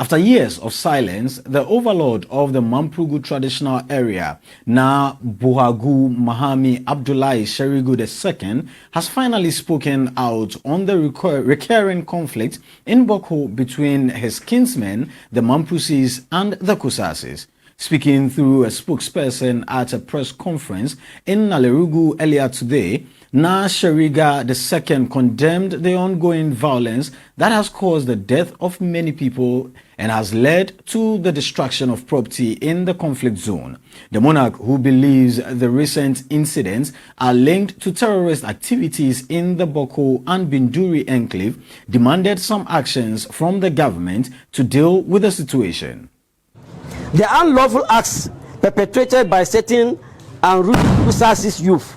After years of silence, the overlord of the Mamprugu traditional area, Na Bawku Mahami Abdullahi Sherigu II, has finally spoken out on the recurring conflict in Bawku between his kinsmen, the Mampusis and the Kusasis. Speaking through a spokesperson at a press conference in Nayiri earlier today, Nash Sheriga II condemned the ongoing violence that has caused the death of many people and has led to the destruction of property in the conflict zone. The monarch, who believes the recent incidents are linked to terrorist activities in the Bawku and Binduri enclave, demanded some actions from the government to deal with the situation. The unlawful acts perpetrated by certain unruly Kusasis youth,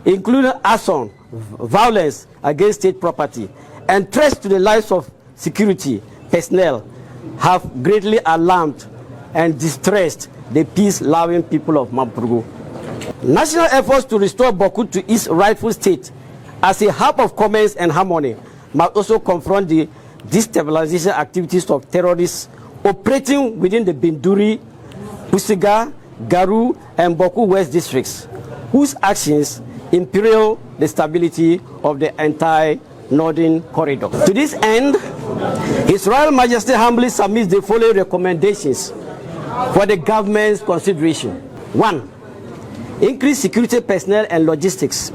including arson, violence against state property, and threats to the lives of security personnel, have greatly alarmed and distressed the peace-loving people of Mamprugu. National efforts to restore Bawku to its rightful state as a hub of commerce and harmony must also confront the destabilization activities of terrorists operating within the Binduri, Usiga, Garu, and Bawku West districts, whose actions imperil the stability of the entire northern corridor. To this end, His Royal Majesty humbly submits the following recommendations for the government's consideration. 1. Increase security personnel and logistics.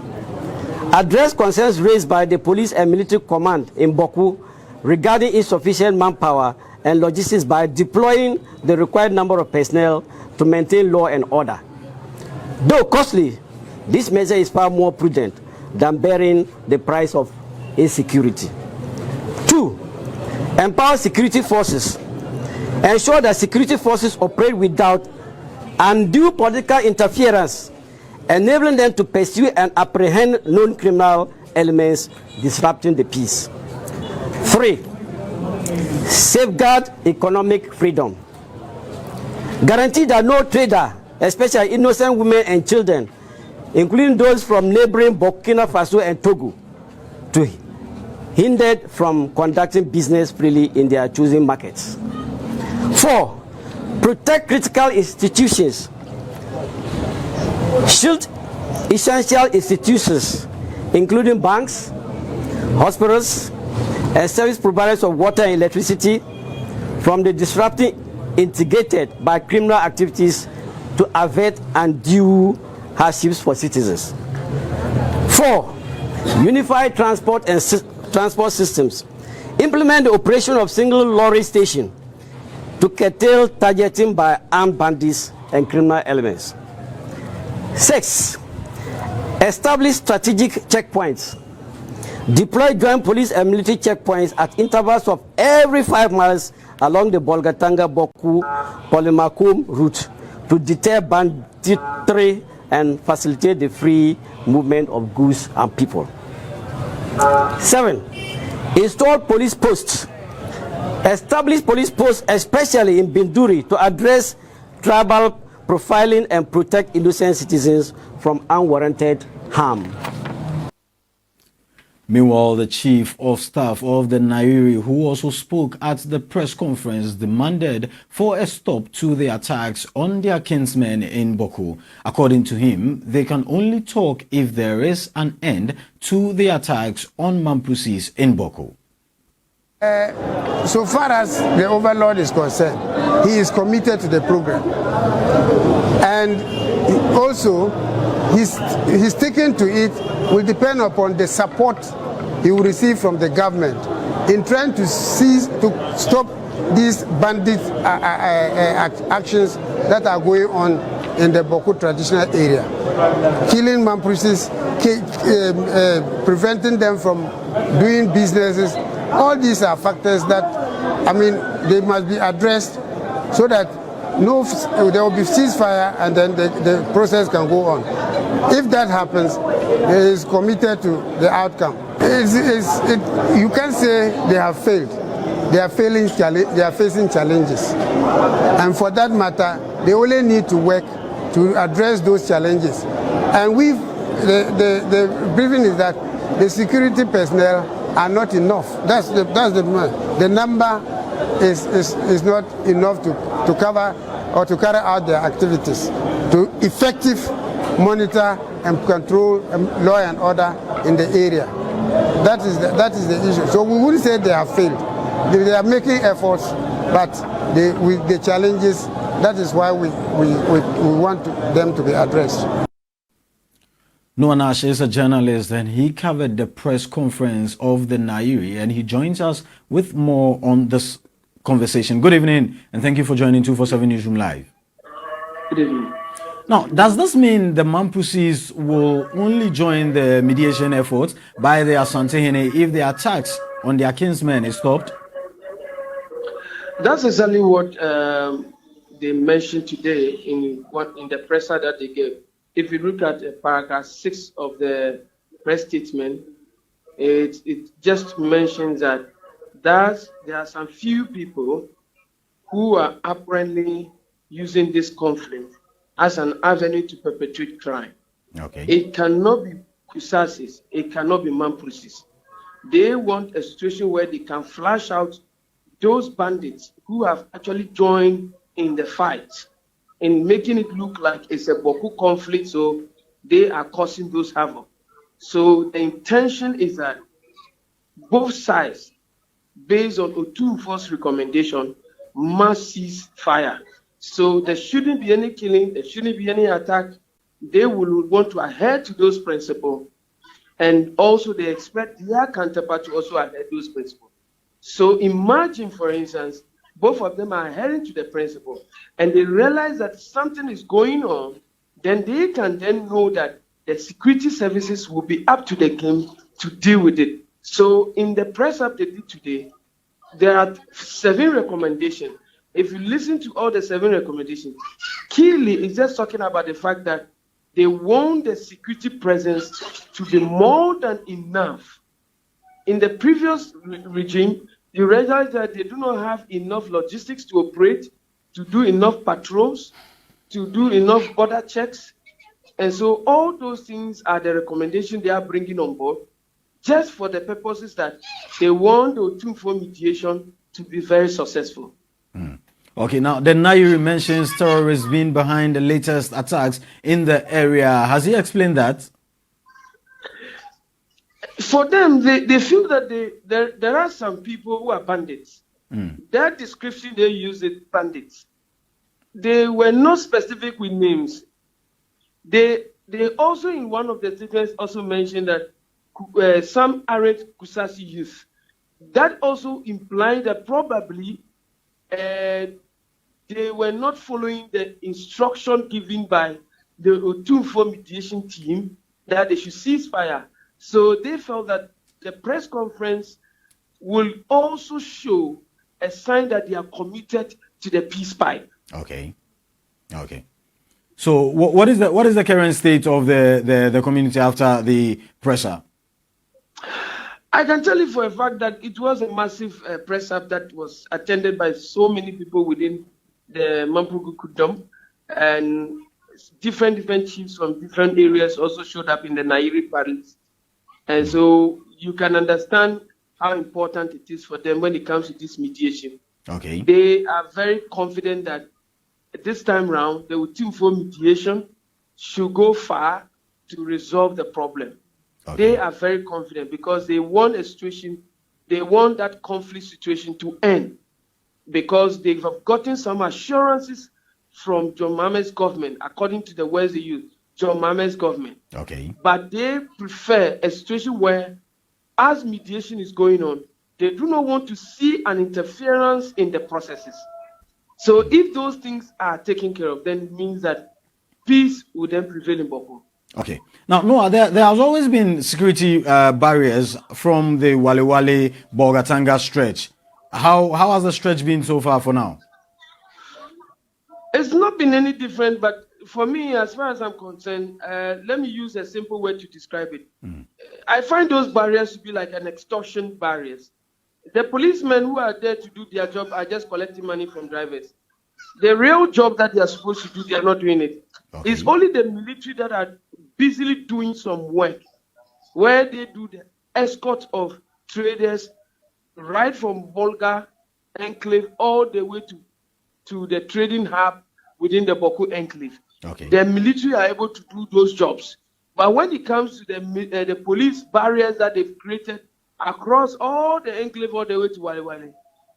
Address concerns raised by the police and military command in Bawku regarding insufficient manpower and logistics by deploying the required number of personnel to maintain law and order. Though costly, this measure is far more prudent than bearing the price of insecurity. 2. Empower security forces. Ensure that security forces operate without undue political interference, enabling them to pursue and apprehend known criminal elements disrupting the peace. 3. Safeguard economic freedom. Guarantee that no trader, especially innocent women and children, including those from neighboring Burkina Faso and Togo, to hindered from conducting business freely in their choosing markets. 4. Protect critical institutions. Shield essential institutions, including banks, hospitals, and service providers of water and electricity, from the disrupting instigated by criminal activities to avert undue hardships for citizens. 4. Unify transport and transport systems. Implement the operation of single lorry station to curtail targeting by armed bandits and criminal elements. 6. Establish strategic checkpoints. Deploy joint police and military checkpoints at intervals of every 5 miles along the Bolgatanga-Bawku-Polimakum route to deter banditry and facilitate the free movement of goods and people. 7. Install police posts. Establish police posts, especially in Binduri, to address tribal profiling and protect innocent citizens from unwarranted harm. Meanwhile, the Chief of Staff of the Nayiri, who also spoke at the press conference, demanded for a stop to the attacks on their kinsmen in Bawku. According to him, they can only talk if there is an end to the attacks on Mampusis in Bawku. So far as the overlord is concerned, he is committed to the program. And also, his sticking to it will depend upon the support he will receive from the government in trying to stop these bandit actions that are going on in the Bawku traditional area. Killing Mampusis, preventing them from doing businesses. All these are factors that, they must be addressed so that there will be ceasefire and then the process can go on. If that happens, he is committed to the outcome. You can't say they have failed. They are facing challenges. And for that matter, they only need to work to address those challenges. And the briefing is that the security personnel are not enough. The number is not enough to cover or to carry out their activities, to effective monitor and control law and order in the area. That is the issue. So we wouldn't say they have failed. They are making efforts, but with the challenges, that is why we want them to be addressed. Nash is a journalist and he covered the press conference of the Nayiri, and he joins us with more on this conversation. Good evening and thank you for joining 247 Newsroom Live. Good evening. Now, does this mean the Mampusis will only join the mediation efforts by the Asantehene if the attacks on their kinsmen is stopped? That's exactly what they mentioned today in the presser that they gave. If you look at paragraph 6 of the press statement, it just mentions that there are some few people who are apparently using this conflict as an avenue to perpetrate crime. Okay. It cannot be Kusasis, it cannot be Mampusis. They want a situation where they can flash out those bandits who have actually joined in the fight, in making it look like it's a Bawku conflict, so they are causing those havoc. So the intention is that both sides, based on Otunfo's recommendation, must cease fire. So there shouldn't be any killing, there shouldn't be any attack. They will want to adhere to those principles, and also they expect their counterpart to also adhere to those principles. So imagine, for instance, both of them are adhering to the principle, and they realize that something is going on, then they can then know that the security services will be up to the game to deal with it. So in the press up they did today, there are 7 recommendations. If you listen to all the 7 recommendations, Keely is just talking about the fact that they want the security presence to be more than enough. In the previous regime, you realize that they do not have enough logistics to operate, to do enough patrols, to do enough border checks. And so all those things are the recommendation they are bringing on board, just for the purposes that they want the Otunfo mediation to be very successful. Okay, now the Nayiri mentions terrorists being behind the latest attacks in the area. Has he explained that? For them, they feel that there are some people who are bandits. That description they use is bandits. They were not specific with names. They also, in one of the statements, also mentioned that some aren't Kusasi youth. That also implied that probably they were not following the instruction given by the Otunfo mediation team that they should cease fire. So they felt that the press conference will also show a sign that they are committed to the peace pipe. Okay. So what is the current state of the community after the pressure? I can tell you for a fact that it was a massive press up that was attended by so many people within the Mampugu Kudum, and different chiefs from different areas also showed up in the Nayiri Palace. And so you can understand how important it is for them when it comes to this mediation. Okay. They are very confident that this time round, the Otunfo mediation should go far to resolve the problem. Okay. They are very confident because they want a situation, they want that conflict situation to end, because they've gotten some assurances from John Mahama's government, according to the words they use, John Mahama's government. Okay. But they prefer a situation where, as mediation is going on, they do not want to see an interference in the processes. So if those things are taken care of, then it means that peace will then prevail in Bawku. Okay. Now, Noah, there has always been security barriers from the Wale Bolgatanga stretch. How has the stretch been so far for now? It's not been any different, but for me, as far as I'm concerned, let me use a simple word to describe it. I find those barriers to be like an extortion barriers. The policemen who are there to do their job are just collecting money from drivers. The real job that they are supposed to do, they are not doing it. Okay. It's only the military that are busily doing some work, where they do the escort of traders right from Volga enclave all the way to the trading hub within the Bawku enclave. Okay. The military are able to do those jobs. But when it comes to the police barriers that they've created across all the enclave all the way to Wale,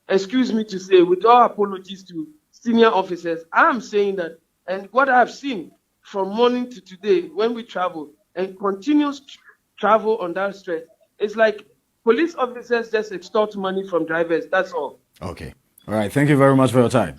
excuse me to say, with all apologies to senior officers, I'm saying that, and what I've seen from morning to today when we travel and continuous travel on that stretch, it's like police officers just extort money from drivers. That's all. Okay. All right. Thank you very much for your time.